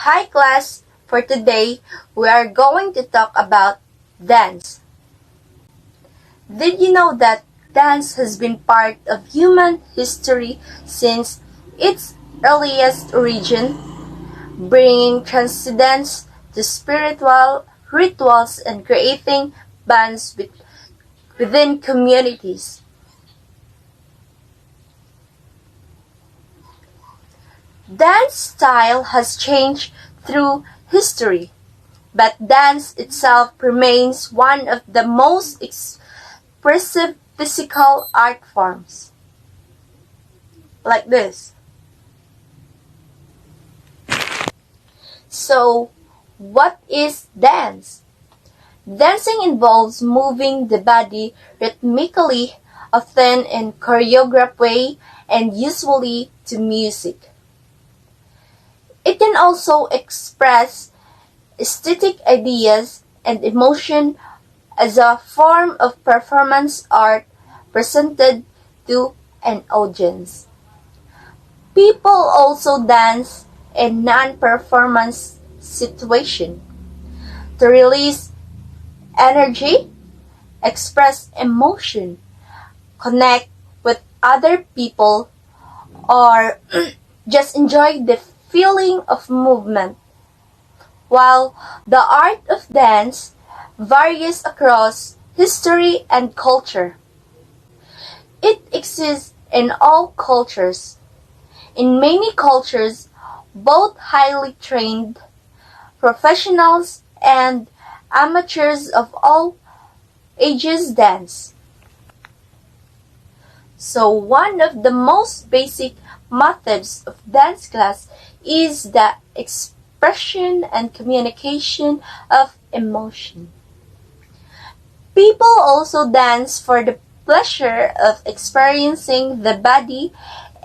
Hi class, for today we are going to talk about dance. Did you know that dance has been part of human history since its earliest origin, bringing transcendence to spiritual rituals and creating bonds within communities? Dance style has changed through history, but dance itself remains one of the most expressive physical art forms. Like this. So, what is dance? Dancing involves moving the body rhythmically, often in choreographed way, and usually to music. It can also express aesthetic ideas and emotion as a form of performance art presented to an audience. People also dance in non-performance situations to release energy, express emotion, connect with other people, or just enjoy the feeling of movement. While the art of dance varies across history and culture, it exists in all cultures. In many cultures, both highly trained professionals and amateurs of all ages dance. So one of the most basic methods of dance class is the expression and communication of emotion. People also dance for the pleasure of experiencing the body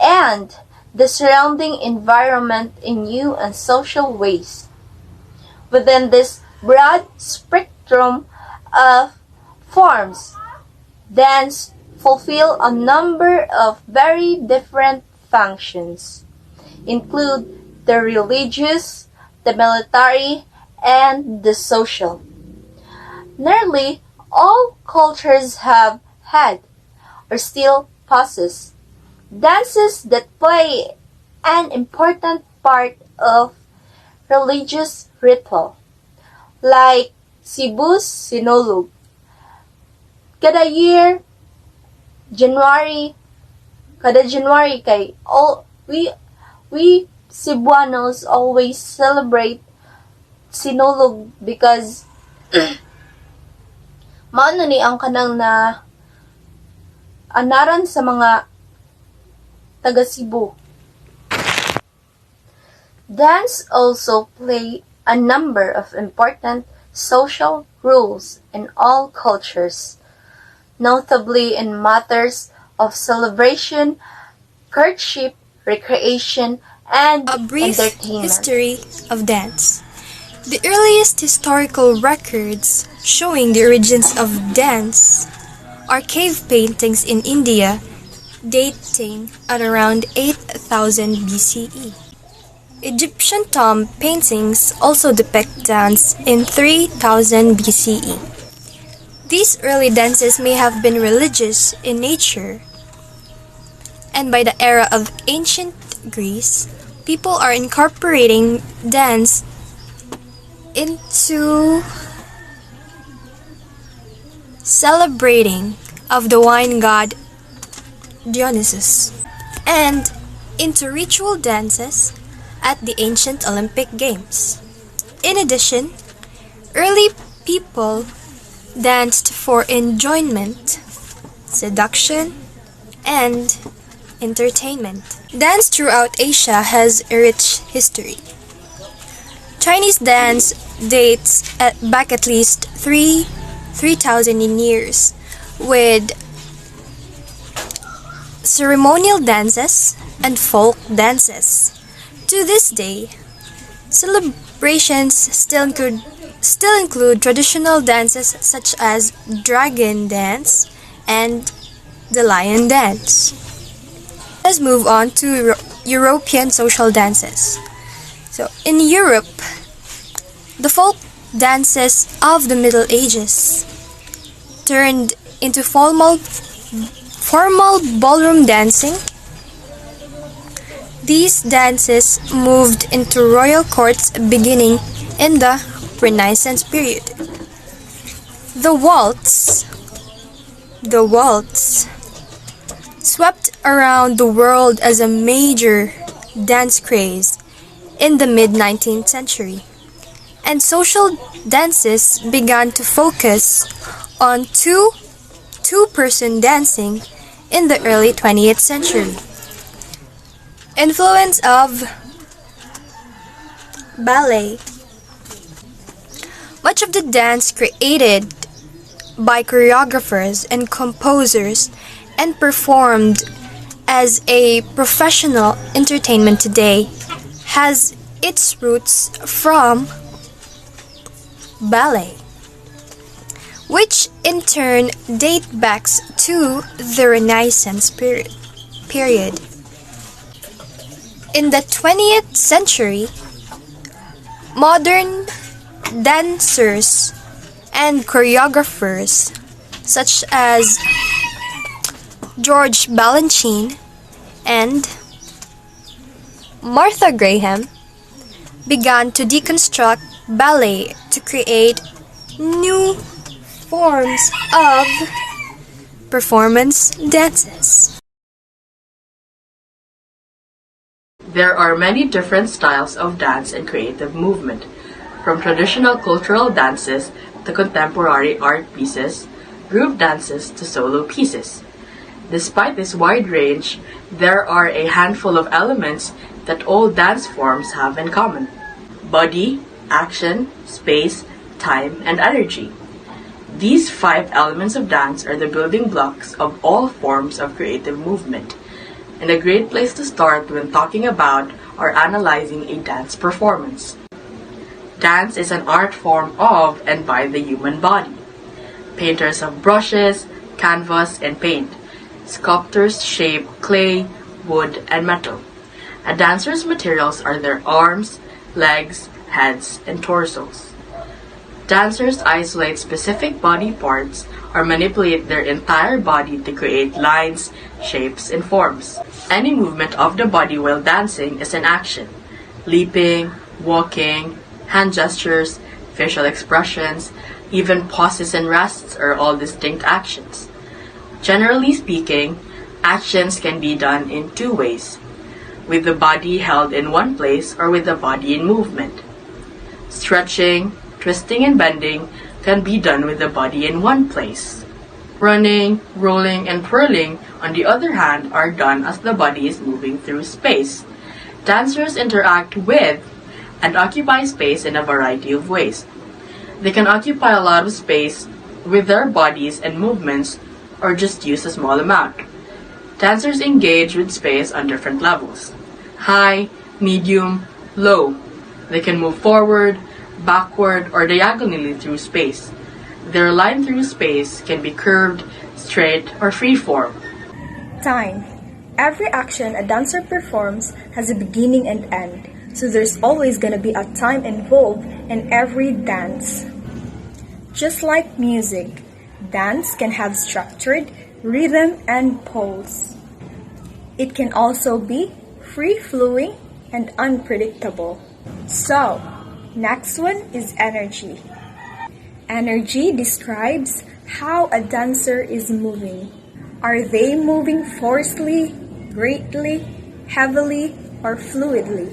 and the surrounding environment in new and social ways. Within this broad spectrum of forms, dance fulfill a number of very different functions, include the religious, the military, and the social. Nearly all cultures have had, or still possess, dances that play an important part of religious ritual, like Cebu's Sinulog. Kada year, January, kada January kay all we Cebuanos always celebrate Sinulog because maano ni ang kanang na anaran sa mga taga Cebu. Dance also play a number of important social roles in all cultures, notably in matters of celebration, courtship, recreation, and A brief entertainment. history of dance. The earliest historical records showing the origins of dance are cave paintings in India dating at around 8000 BCE. Egyptian tomb paintings also depict dance in 3000 BCE. These early dances may have been religious in nature, and by the era of ancient Greece, people are incorporating dance into celebrating of the wine god Dionysus and into ritual dances at the ancient Olympic Games. In addition, early people danced for enjoyment, seduction, and entertainment. Dance throughout Asia has a rich history. Chinese dance dates back at least 3,000 years, with ceremonial dances and folk dances. To this day, celebrations still include traditional dances such as dragon dance and the lion dance. Let's move on to European social dances. So, in Europe, the folk dances of the Middle Ages turned into formal ballroom dancing. These dances moved into royal courts beginning in the Renaissance period. The waltz swept around the world as a major dance craze in the mid-19th century, and social dances began to focus on two-person dancing in the early 20th century. Influence of ballet. Much of the dance created by choreographers and composers and performed as a professional entertainment today has its roots from ballet, which in turn date back to the Renaissance period. In the 20th century, modern dancers and choreographers such as George Balanchine and Martha Graham began to deconstruct ballet to create new forms of performance dances. There are many different styles of dance and creative movement, from traditional cultural dances to contemporary art pieces, group dances to solo pieces. Despite this wide range, there are a handful of elements that all dance forms have in common: body, action, space, time, and energy. These 5 elements of dance are the building blocks of all forms of creative movement, and a great place to start when talking about or analyzing a dance performance. Dance is an art form of and by the human body. Painters have brushes, canvas, and paint. Sculptors shape clay, wood, and metal. A dancer's materials are their arms, legs, heads, and torsos. Dancers isolate specific body parts or manipulate their entire body to create lines, shapes, and forms. Any movement of the body while dancing is an action. Leaping, walking, hand gestures, facial expressions, even pauses and rests are all distinct actions. Generally speaking, actions can be done in 2 ways: with the body held in one place or with the body in movement. Stretching, twisting, and bending can be done with the body in one place. Running, rolling, and twirling, on the other hand, are done as the body is moving through space. Dancers interact with and occupy space in a variety of ways. They can occupy a lot of space with their bodies and movements, or just use a small amount. Dancers engage with space on different levels: high, medium, low. They can move forward, backward, or diagonally through space. Their line through space can be curved, straight, or freeform. Time. Every action a dancer performs has a beginning and end, so there's always gonna be a time involved in every dance. Just like music, dance can have structured rhythm and pulse. It can also be free-flowing and unpredictable. So, next one is energy. Energy describes how a dancer is moving. Are they moving forcefully, greatly, heavily, or fluidly?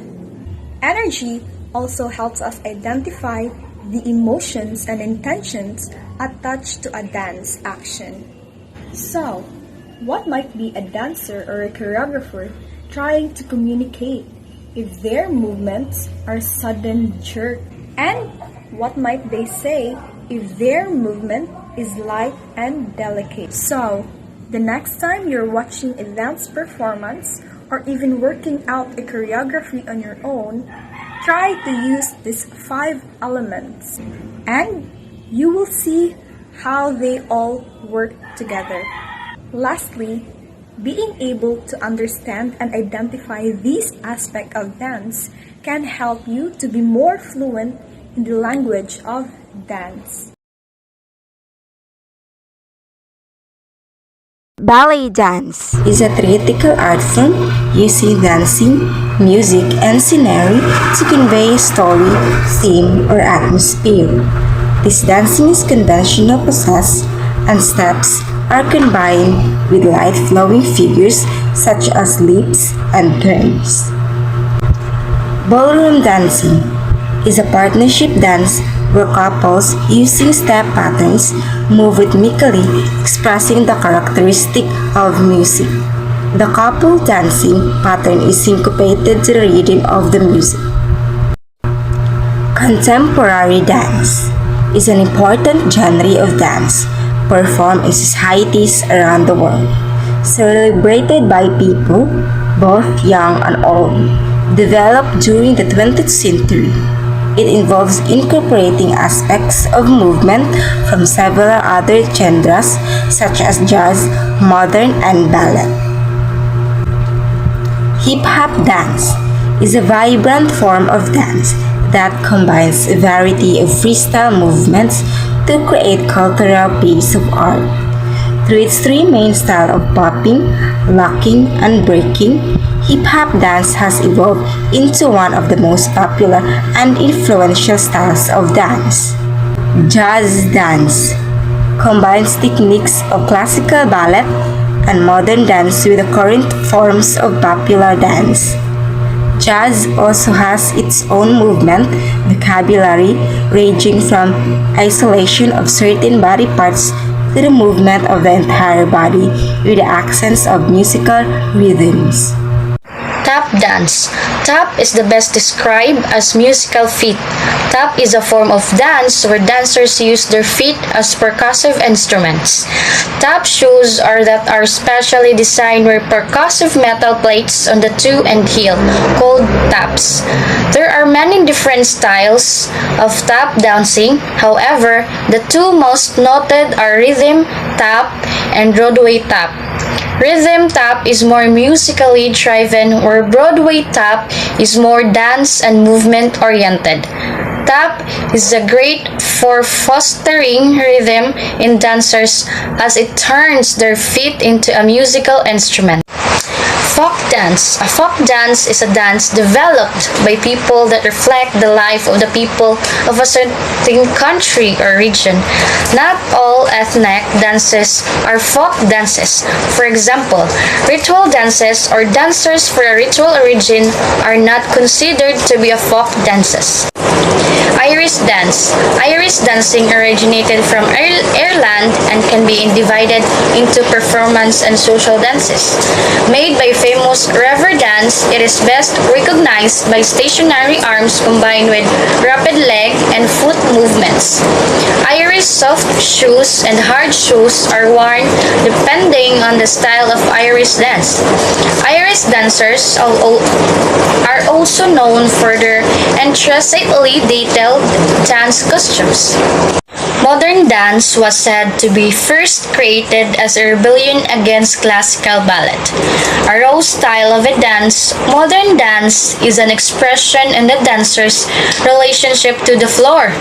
Energy also helps us identify the emotions and intentions attached to a dance action. So, what might be a dancer or a choreographer trying to communicate if their movements are sudden jerk? And what might they say if their movement is light and delicate? So, the next time you're watching a dance performance or even working out a choreography on your own, try to use these 5 elements and you will see how they all work together. Lastly, Being able to understand and identify these aspects of dance can help you to be more fluent in the language of dance. Ballet dance is a theatrical art form using dancing, music, and scenery to convey a story, theme, or atmosphere. This dancing is conventional poses and steps are combined with light flowing figures such as leaps and turns. Ballroom dancing is a partnership dance where couples using step patterns move rhythmically, expressing the characteristic of music. The couple dancing pattern is syncopated to the rhythm of the music. Contemporary dance is an important genre of dance performed in societies around the world, celebrated by people, both young and old, developed during the 20th century. It involves incorporating aspects of movement from several other genres such as jazz, modern, and ballet. Hip-hop dance is a vibrant form of dance that combines a variety of freestyle movements to create cultural piece of art. Through its three main styles of popping, locking, and breaking, hip-hop dance has evolved into one of the most popular and influential styles of dance. Jazz dance combines techniques of classical ballet and modern dance with the current forms of popular dance. Jazz also has its own movement vocabulary ranging from isolation of certain body parts to the movement of the entire body with the accents of musical rhythms. Tap dance. Tap is the best described as musical feet. Tap is a form of dance where dancers use their feet as percussive instruments. Tap shoes are specially designed with percussive metal plates on the toe and heel, called taps. There are many different styles of tap dancing. However, the two most noted are rhythm tap and Broadway tap. Rhythm tap is more musically driven, where Broadway tap is more dance and movement oriented. Tap is great for fostering rhythm in dancers as it turns their feet into a musical instrument. Folk dance. A folk dance is a dance developed by people that reflect the life of the people of a certain country or region. Not all ethnic dances are folk dances. For example, ritual dances or dancers for a ritual origin are not considered to be a folk dances. Irish dance. Irish dancing originated from Ireland and can be divided into performance and social dances. Made by famous river dance, it is best recognized by stationary arms combined with rapid leg and foot movements. Irish soft shoes and hard shoes are worn depending on the style of Irish dance. Irish dancers are also known for their intricately detailed dance costumes. Modern dance was said to be first created as a rebellion against classical ballet. A raw style of a dance, modern dance is an expression in the dancer's relationship to the floor,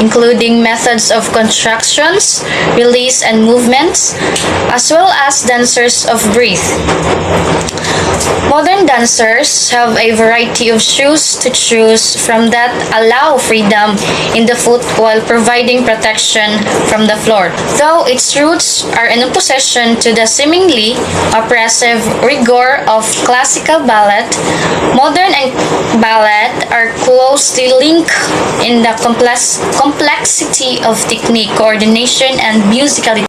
including methods of contractions, release and movements, as well as dancers of breath. Modern dancers have a variety of shoes to choose from that allow freedom in the foot while providing protection from the floor, though its roots are in opposition to the seemingly oppressive rigor of classical ballet. Modern and ballet are closely linked in the complexity of technique, coordination, and musicality.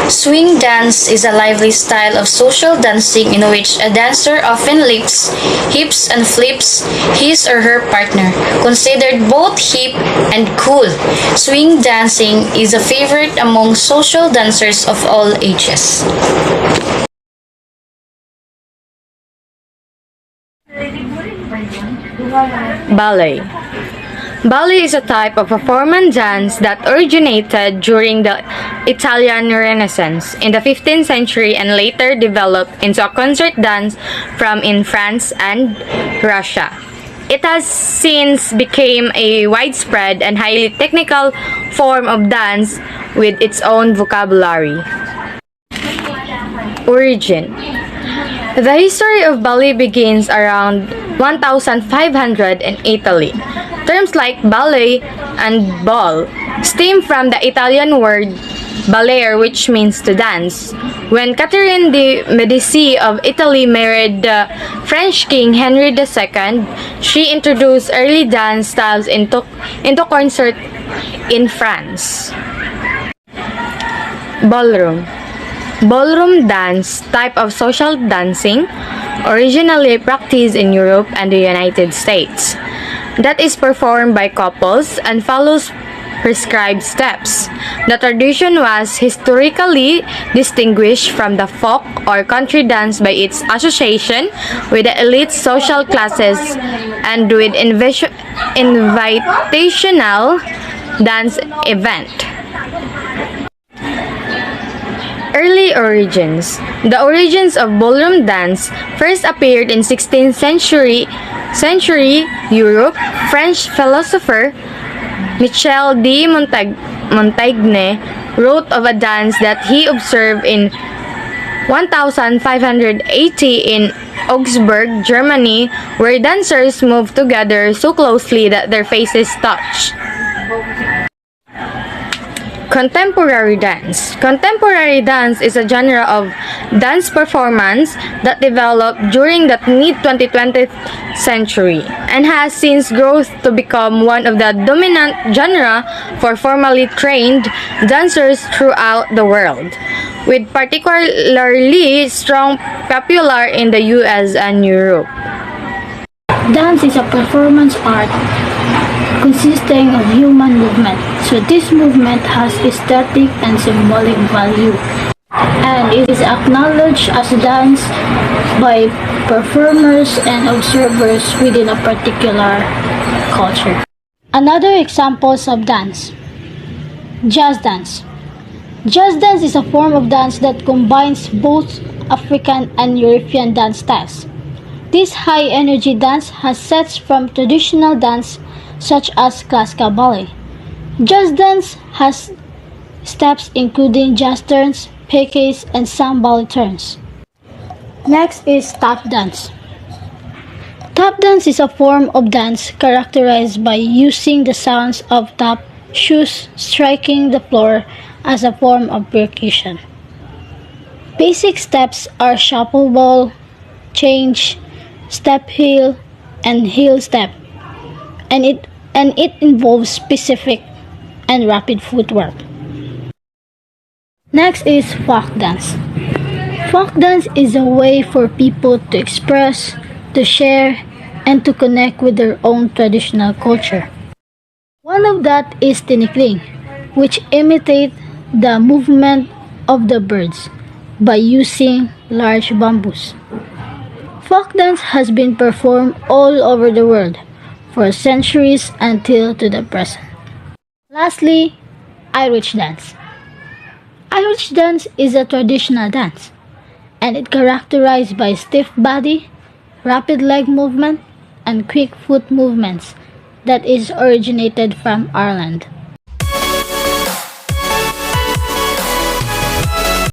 Swing dance is a lively style of social dancing in which a dancer often lifts, hips, and flips his or her partner. Considered both hip and cool, swing dancing is a favorite among social dancers of all ages. Ballet. Ballet is a type of performance dance that originated during the Italian Renaissance in the 15th century and later developed into a concert dance from in France and Russia. It has since become a widespread and highly technical form of dance with its own vocabulary. Origin. The history of ballet begins around 1500 in Italy. Terms like ballet and ball stem from the Italian word ballare, which means to dance. When Catherine de' Medici of Italy married the French king Henry II, she introduced early dance styles into concert in France. Ballroom. Ballroom dance, type of social dancing, originally practiced in Europe and the United States, that is performed by couples and follows prescribed steps. The tradition was historically distinguished from the folk or country dance by its association with the elite social classes and with invitational dance event. Early origins. The origins of ballroom dance first appeared in 16th century Europe. French philosopher Michel de Montaigne wrote of a dance that he observed in 1580 in Augsburg, Germany, where dancers moved together so closely that their faces touched. Contemporary dance. Contemporary dance is a genre of dance performance that developed during the mid-20th century and has since grown to become one of the dominant genre for formally trained dancers throughout the world, with particularly strong popular in the US and Europe. Dance is a performance art consisting of human movement, so this movement has aesthetic and symbolic value, and it is acknowledged as dance by performers and observers within a particular culture. Another examples of dance. Jazz dance. Jazz dance is a form of dance that combines both African and European dance styles. This high-energy dance has sets from traditional dance such as classical ballet. Jazz dance has steps including jazz turns, piquets, and some ballet turns. Next is tap dance. Tap dance is a form of dance characterized by using the sounds of tap shoes striking the floor as a form of percussion. Basic steps are shuffle ball, change, step heel, and heel step, and it involves specific and rapid footwork. Next is folk dance. Folk dance is a way for people to express, to share, and to connect with their own traditional culture. One of that is tinikling, which imitate the movement of the birds by using large bamboos. Folk dance has been performed all over the world for centuries until to the present. Lastly, Irish dance. Irish dance is a traditional dance, and it characterized by stiff body, rapid leg movement, and quick foot movements that is originated from Ireland.